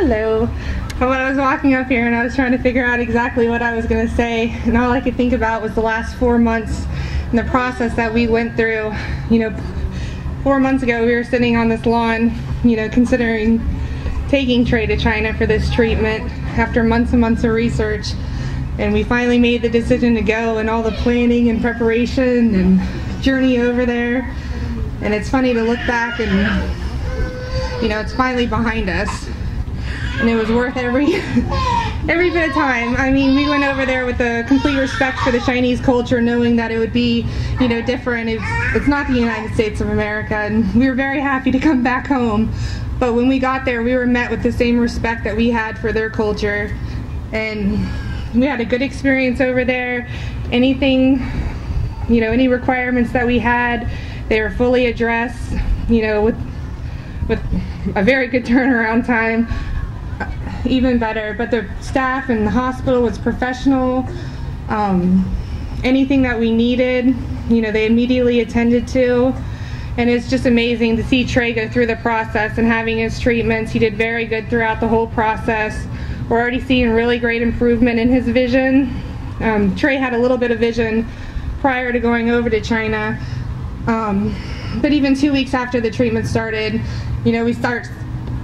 Hello. When I was walking up here and I was trying to figure out exactly what I was going to say, and all I could think about was the last 4 months and the process that we went through. 4 months ago we were sitting on this lawn, considering taking Trey to China for this treatment after months and months of research. And we finally made the decision to go, and all the planning and preparation and journey over there. And it's funny to look back and, it's finally behind us. And it was worth every bit of time. I mean, we went over there with a complete respect for the Chinese culture, knowing that it would be, different. It's not the United States of America, and we were very happy to come back home. But when we got there, we were met with the same respect that we had for their culture. And we had a good experience over there. Anything, any requirements that we had, they were fully addressed, with a very good turnaround time. Even better, but the staff in the hospital was professional. Anything that we needed, they immediately attended to. And it's just amazing to see Trey go through the process and having his treatments. He did very good throughout the whole process. We're already seeing really great improvement in his vision. Trey had a little bit of vision prior to going over to China. But even 2 weeks after the treatment started,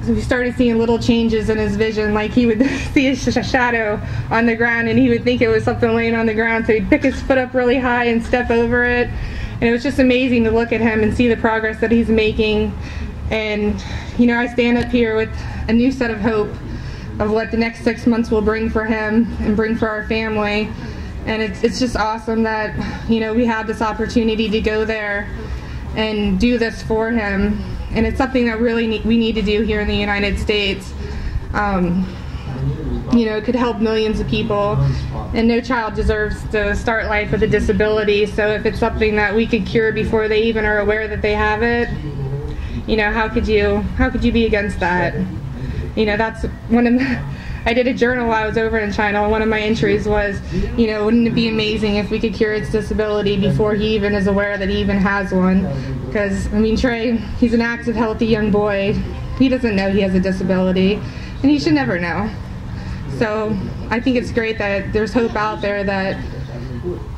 we started seeing little changes in his vision. Like, he would see a shadow on the ground and he would think it was something laying on the ground, so he'd pick his foot up really high and step over it. And it was just amazing to look at him and see the progress that he's making. And I stand up here with a new set of hope of what the next 6 months will bring for him and bring for our family. And it's just awesome that we have this opportunity to go there and do this for him. And it's something that really we need to do here in the United States. It could help millions of people, and no child deserves to start life with a disability. So if it's something that we could cure before they even are aware that they have it, how could you be against that? That's one of I did a journal while I was over in China, and one of my entries was, wouldn't it be amazing if we could cure its disability before he even is aware that he even has one? Because, Trey, he's an active, healthy young boy. He doesn't know he has a disability, and he should never know. So I think it's great that there's hope out there that,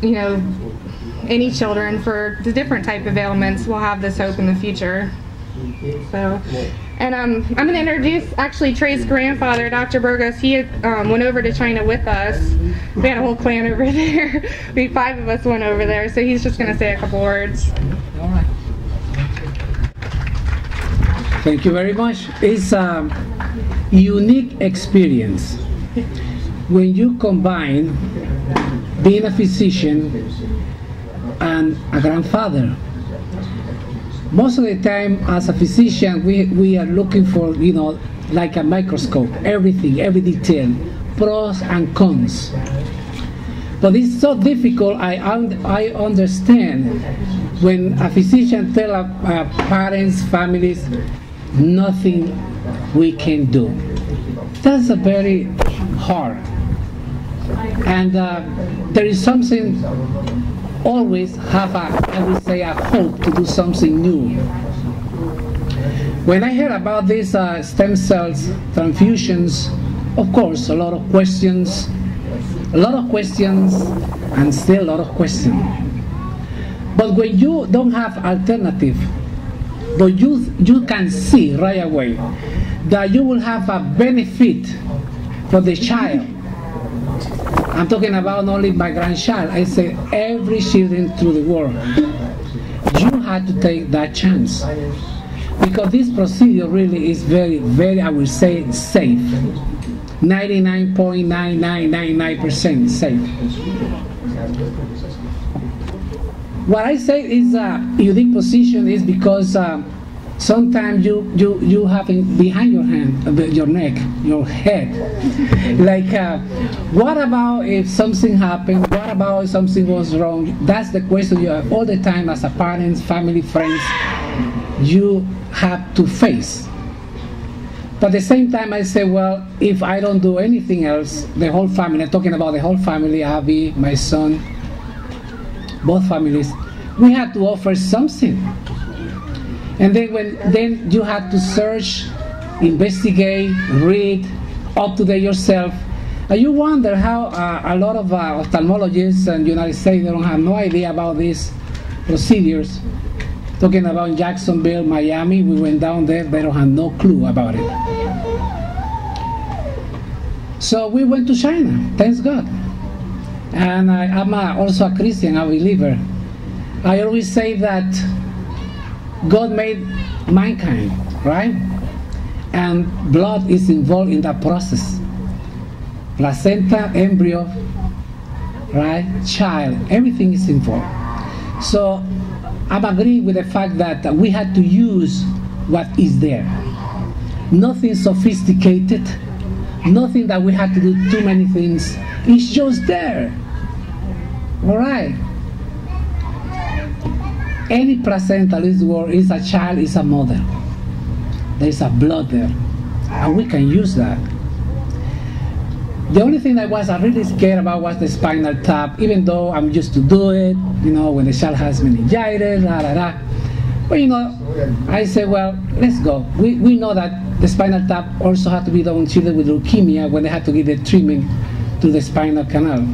any children for the different type of ailments will have this hope in the future. So, and I'm going to introduce actually Trey's grandfather, Dr. Burgos. He went over to China with us. We had a whole clan over there. 5 of us went over there, so he's just going to say a couple words. All right. Thank you very much. It's a unique experience when you combine being a physician and a grandfather. Most of the time, as a physician, we are looking for, like a microscope, everything, every detail, pros and cons. But it's so difficult. I understand when a physician tells parents, families, nothing we can do. That's a very hard. And there is something. Always have I would say, a hope to do something new. When I heard about these stem cells transfusions, of course, a lot of questions, and still a lot of questions. But when you don't have alternative, but you can see right away that you will have a benefit for the child. I'm talking about not only my grandchild, I say every children through the world. You have to take that chance. Because this procedure really is very, very, I would say, safe. 99.9999% safe. What I say is a unique position is because sometimes you have behind your hand, your neck, your head. Like, what about if something happened? What about if something goes wrong? That's the question you have all the time as a parents, family, friends. You have to face. But at the same time, I say, well, if I don't do anything else, the whole family, I'm talking about the whole family, Abby, my son, both families, we have to offer something. And then you have to search investigate, read, up to date yourself. And you wonder how a lot of ophthalmologists in the United States, they don't have no idea about these procedures. Talking about Jacksonville, Miami, we went down there, they don't have no clue about it. So we went to China, thanks God. And I'm also a Christian, a believer. I always say that God made mankind, right? And blood is involved in that process. Placenta, embryo, right? Child, everything is involved. So I'm agreeing with the fact that we had to use what is there. Nothing sophisticated, nothing that we had to do too many things. It's just there. All right. Any placenta in this world is a child, is a mother. There's a blood there, and we can use that. The only thing I was really scared about was the spinal tap, even though I'm used to do it, you know, when the child has meningitis, But, you know, I said, well, let's go. We know that the spinal tap also had to be done in children with leukemia when they had to give the treatment to the spinal canal.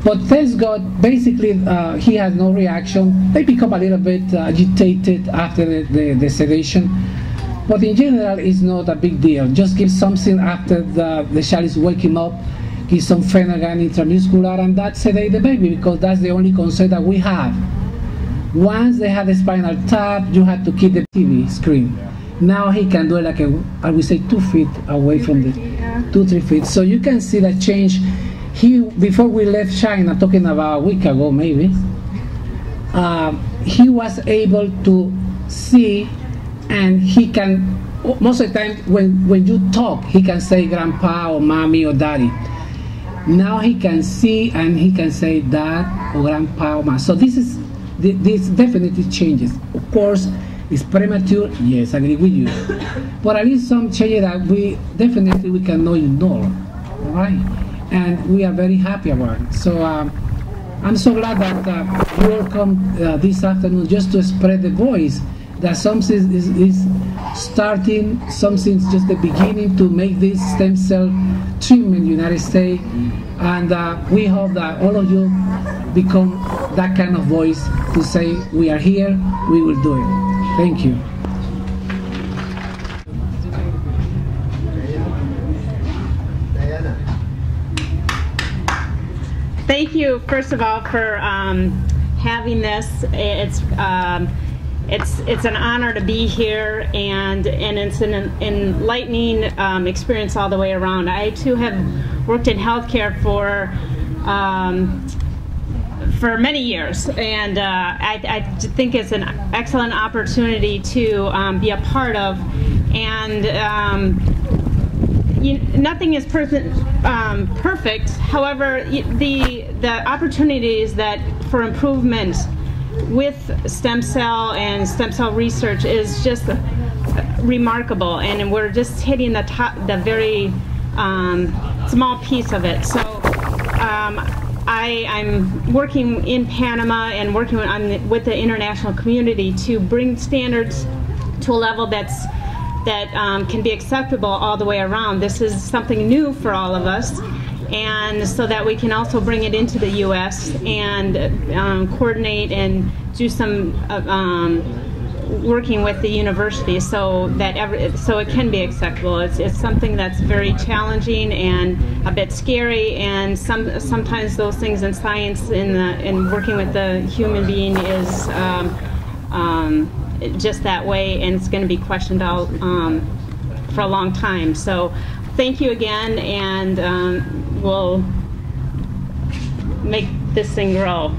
But thanks God, basically he had no reaction. They become a little bit agitated after the sedation. But in general, it's not a big deal. Just give something after the child is waking up, give some Phenergan intramuscular, and that's sedate the baby, because that's the only concern that we have. Once they have the spinal tap, you have to keep the TV screen. Now he can do it like I would say 2 feet away from the 2-3 feet. So you can see that change. Before we left China, talking about a week ago maybe, he was able to see. And he can, most of the time, when you talk, he can say grandpa or mommy or daddy. Now he can see and he can say dad or grandpa or mom. So this definitely changes. Of course, it's premature. Yes, I agree with you. But at least some changes that we cannot ignore. All right? And we are very happy about it. So I'm so glad that you all come this afternoon just to spread the voice that something is starting, something's just the beginning to make this stem cell treatment in the United States. And we hope that all of you become that kind of voice to say, we are here, we will do it. Thank you. Thank you, first of all, for having this. It's an honor to be here, and it's an enlightening experience all the way around. I too have worked in healthcare for many years, and I think it's an excellent opportunity to be a part of. And nothing is perfect. However, the opportunities that for improvement with stem cell and stem cell research is just remarkable, and we're just hitting the very small piece of it. So I'm working in Panama and working with the international community to bring standards to a level that can be acceptable all the way around. This is something new for all of us, and so that we can also bring it into the U.S. and coordinate and do some working with the university so that so it can be acceptable. It's something that's very challenging and a bit scary, and sometimes those things in science in working with the human being is just that way, and it's going to be questioned out for a long time. So thank you again, and we'll make this thing grow.